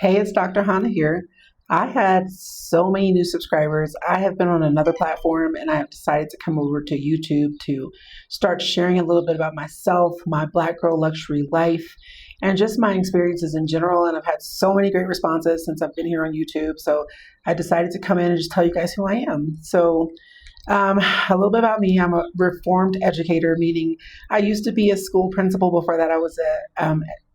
Hey, it's Dr. Hana here. I had so many new subscribers. I have been on another platform and I have decided to come over to YouTube to start sharing a little bit about myself, my Black girl luxury life, and just my experiences in general. And I've had so many great responses since I've been here on YouTube. So I decided to come in and just tell you guys who I am. A little bit about me. I'm a reformed educator, meaning I used to be a school principal. Before that, I was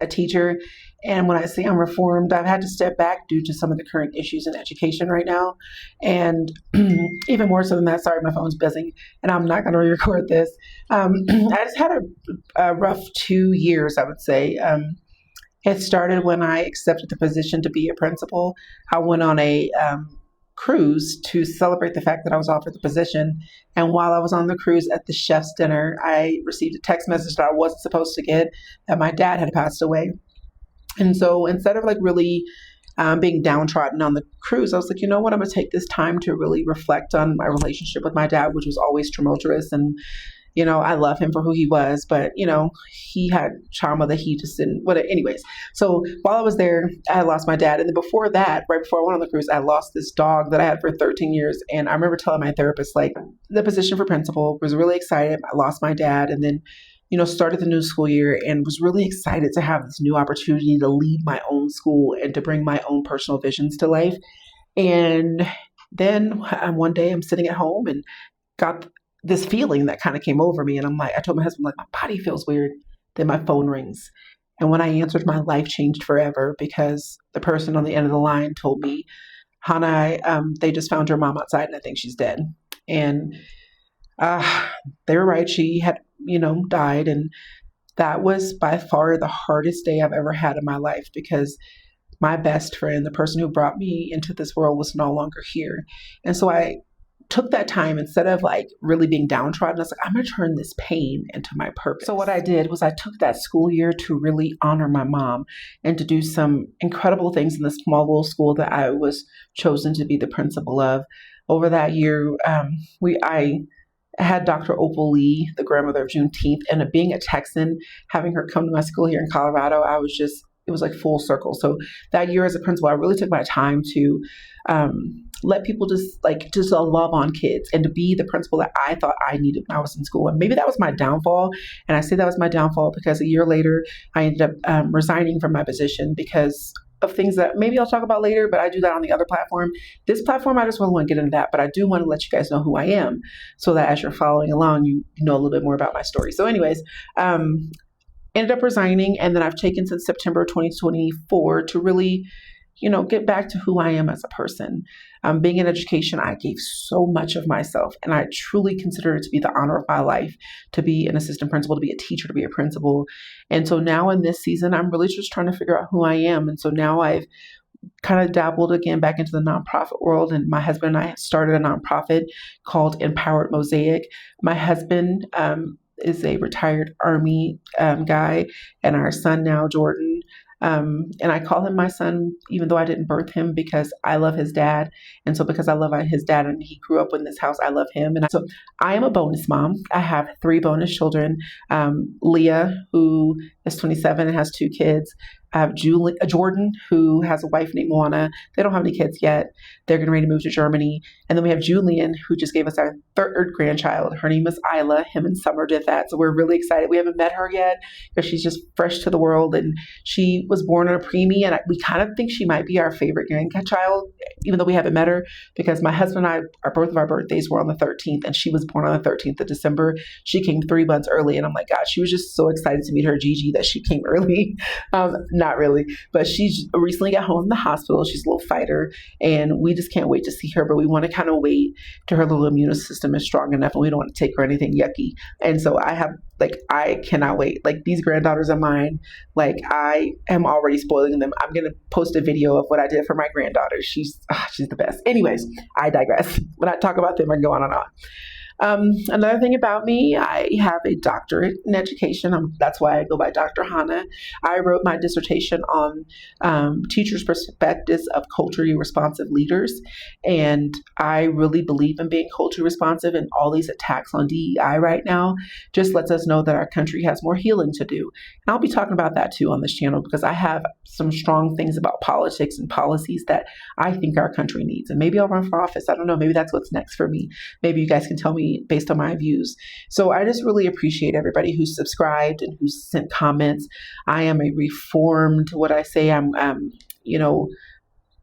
a teacher. And when I say I'm reformed, I've had to step back due to some of the current issues in education right now. And even more so than that, sorry, my phone's buzzing and I'm not going to re-record this. I just had a rough 2 years, I would say. It started when I accepted the position to be a principal. I went on a cruise to celebrate the fact that I was offered the position. And while I was on the cruise at the chef's dinner, I received a text message that I wasn't supposed to get, that my dad had passed away. And so instead of really being downtrodden on the cruise, I was like, you know what, I'm going to take this time to really reflect on my relationship with my dad, which was always tumultuous. And I love him for who he was, but, he had trauma that he just didn't, anyways. So while I was there, I lost my dad. And then before that, right before I went on the cruise, I lost this dog that I had for 13 years. And I remember telling my therapist, the position for principal, was really excited. I lost my dad and then, started the new school year and was really excited to have this new opportunity to lead my own school and to bring my own personal visions to life. And then one day I'm sitting at home and got this feeling that kind of came over me. And I told my husband, my body feels weird. Then my phone rings. And when I answered, my life changed forever because the person on the end of the line told me, Hana, they just found your mom outside and I think she's dead. And they were right. She had, died. And that was by far the hardest day I've ever had in my life because my best friend, the person who brought me into this world, was no longer here. And so I took that time, instead of really being downtrodden, I was like, I'm going to turn this pain into my purpose. So what I did was I took that school year to really honor my mom and to do some incredible things in the small little school that I was chosen to be the principal of. Over that year, I had Dr. Opal Lee, the grandmother of Juneteenth, and being a Texan, having her come to my school here in Colorado, it was full circle. So that year as a principal, I really took my time to let people just love on kids and to be the principal that I thought I needed when I was in school. And maybe that was my downfall. And I say that was my downfall because a year later, I ended up resigning from my position because of things that maybe I'll talk about later, but I do that on the other platform. This platform, I just really want to get into that, but I do want to let you guys know who I am so that as you're following along, you know a little bit more about my story. So anyways, ended up resigning, and then I've taken since September 2024 to really, get back to who I am as a person. Being in education, I gave so much of myself, and I truly consider it to be the honor of my life to be an assistant principal, to be a teacher, to be a principal. And so now in this season, I'm really just trying to figure out who I am. And so now I've kind of dabbled again back into the nonprofit world, and my husband and I started a nonprofit called Empowered Mosaic. My husband is a retired Army guy, and our son now, Jordan. And I call him my son, even though I didn't birth him, because I love his dad. And so because I love his dad and he grew up in this house, I love him. And so I am a bonus mom. I have 3 bonus children. Leah, who is 27 and has 2 kids. I have Jordan, who has a wife named Hana. They don't have any kids yet. They're getting ready to move to Germany. And then we have Julian, who just gave us our 3rd grandchild. Her name is Isla. Him and Summer did that. So we're really excited. We haven't met her yet because she's just fresh to the world. And she was born on a preemie. And we kind of think she might be our favorite grandchild, even though we haven't met her, because my husband and I, both of our birthdays were on the 13th. And she was born on the 13th of December. She came 3 months early. And I'm like, God, she was just so excited to meet her Gigi that she came early. Not really, but she's recently got home from the hospital. She's a little fighter and we just can't wait to see her, but we want to kind of wait till her little immune system is strong enough and we don't want to take her anything yucky. And so I cannot wait. These granddaughters of mine, I am already spoiling them. I'm going to post a video of what I did for my granddaughter. She's the best. Anyways, I digress. When I talk about them, I can go on and on. Another thing about me, I have a doctorate in education. That's why I go by Dr. Hana. I wrote my dissertation on teachers' perspectives of culturally responsive leaders. And I really believe in being culturally responsive, and all these attacks on DEI right now just lets us know that our country has more healing to do. And I'll be talking about that too on this channel, because I have some strong things about politics and policies that I think our country needs. And maybe I'll run for office. I don't know. Maybe that's what's next for me. Maybe you guys can tell me based on my views. So I just really appreciate everybody who's subscribed and who's sent comments. I am a reformed, what I say, I'm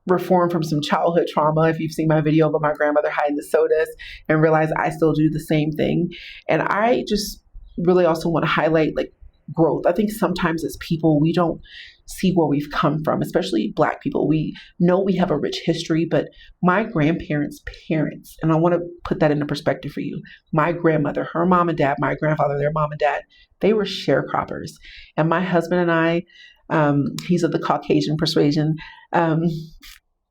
reformed from some childhood trauma. If you've seen my video about my grandmother hiding the sodas, and realize I still do the same thing. And I just really also want to highlight like growth. I think sometimes as people, we don't see where we've come from, especially Black people. We know we have a rich history, but my grandparents' parents, and I want to put that into perspective for you. My grandmother, her mom and dad, my grandfather, their mom and dad, they were sharecroppers. And my husband and I, he's of the Caucasian persuasion.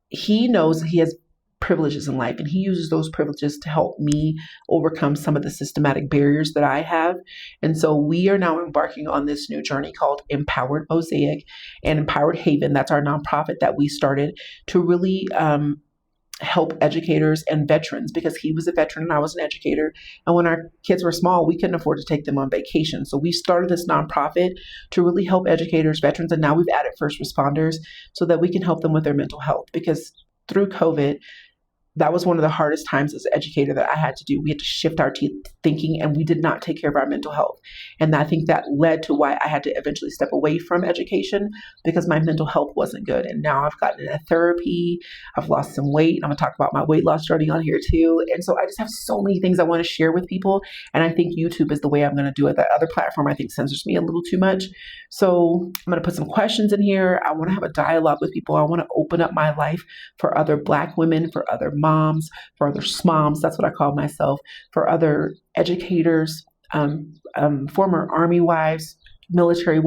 He knows that he has privileges in life, and he uses those privileges to help me overcome some of the systematic barriers that I have. And so we are now embarking on this new journey called Empowered Mosaic and Empowered Haven. That's our nonprofit that we started to really help educators and veterans, because he was a veteran and I was an educator. And when our kids were small, we couldn't afford to take them on vacation. So we started this nonprofit to really help educators, veterans, and now we've added first responders so that we can help them with their mental health. Because through COVID, that was one of the hardest times as an educator that I had to do. We had to shift our thinking, and we did not take care of our mental health. And I think that led to why I had to eventually step away from education, because my mental health wasn't good. And now I've gotten into therapy. I've lost some weight. I'm going to talk about my weight loss journey on here too. And so I just have so many things I want to share with people. And I think YouTube is the way I'm going to do it. That other platform, I think, censors me a little too much. So I'm going to put some questions in here. I want to have a dialogue with people. I want to open up my life for other Black women, for other moms, for other smoms, that's what I call myself, for other educators, former Army wives, military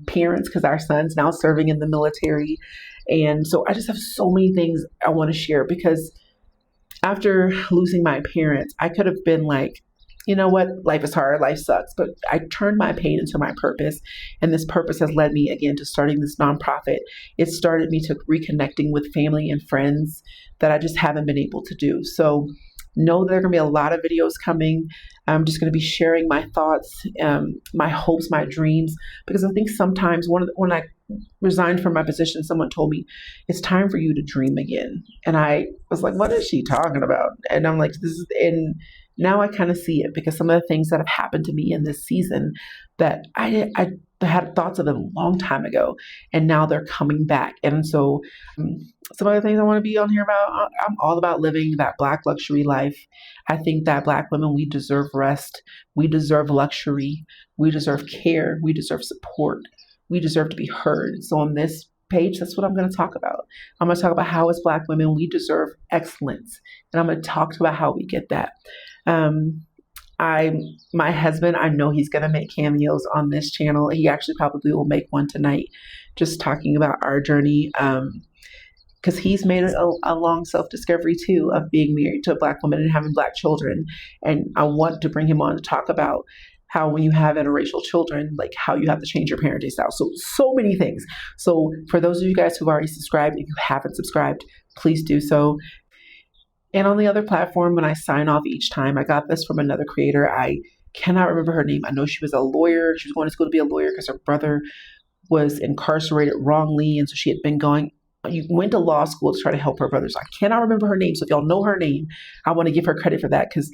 parents, because our son's now serving in the military. And so I just have so many things I want to share, because after losing my parents, I could have been like, you know what, life is hard, life sucks. But I turned my pain into my purpose. And this purpose has led me again to starting this nonprofit. It started me to reconnecting with family and friends that I just haven't been able to do. So know there are going to be a lot of videos coming. I'm just going to be sharing my thoughts, my hopes, my dreams, because I think sometimes when I resigned from my position, someone told me, it's time for you to dream again. And I was like, what is she talking about? And I'm like, now I kind of see it, because some of the things that have happened to me in this season that I had thoughts of them a long time ago, and now they're coming back. And so some other things I want to be on here about, I'm all about living that Black luxury life. I think that Black women, we deserve rest. We deserve luxury. We deserve care. We deserve support. We deserve to be heard. So on this page, that's what I'm going to talk about. I'm going to talk about how as Black women, we deserve excellence. And I'm going to talk about how we get that. My husband, I know he's going to make cameos on this channel. He actually probably will make one tonight, just talking about our journey. Because he's made a long self-discovery too, of being married to a Black woman and having Black children. And I want to bring him on to talk about how when you have interracial children, like how you have to change your parenting style. So many things. So for those of you guys who've already subscribed, if you haven't subscribed, please do so. And on the other platform, when I sign off each time, I got this from another creator. I cannot remember her name. I know she was a lawyer. She was going to school to be a lawyer because her brother was incarcerated wrongly. And so she had been went to law school to try to help her brothers. I cannot remember her name. So if y'all know her name, I want to give her credit for that, because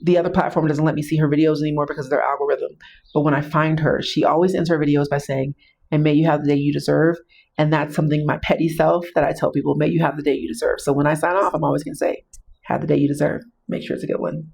the other platform doesn't let me see her videos anymore because of their algorithm. But when I find her, she always ends her videos by saying, and may you have the day you deserve. And that's something, my petty self, that I tell people, may you have the day you deserve. So when I sign off, I'm always going to say, have the day you deserve. Make sure it's a good one.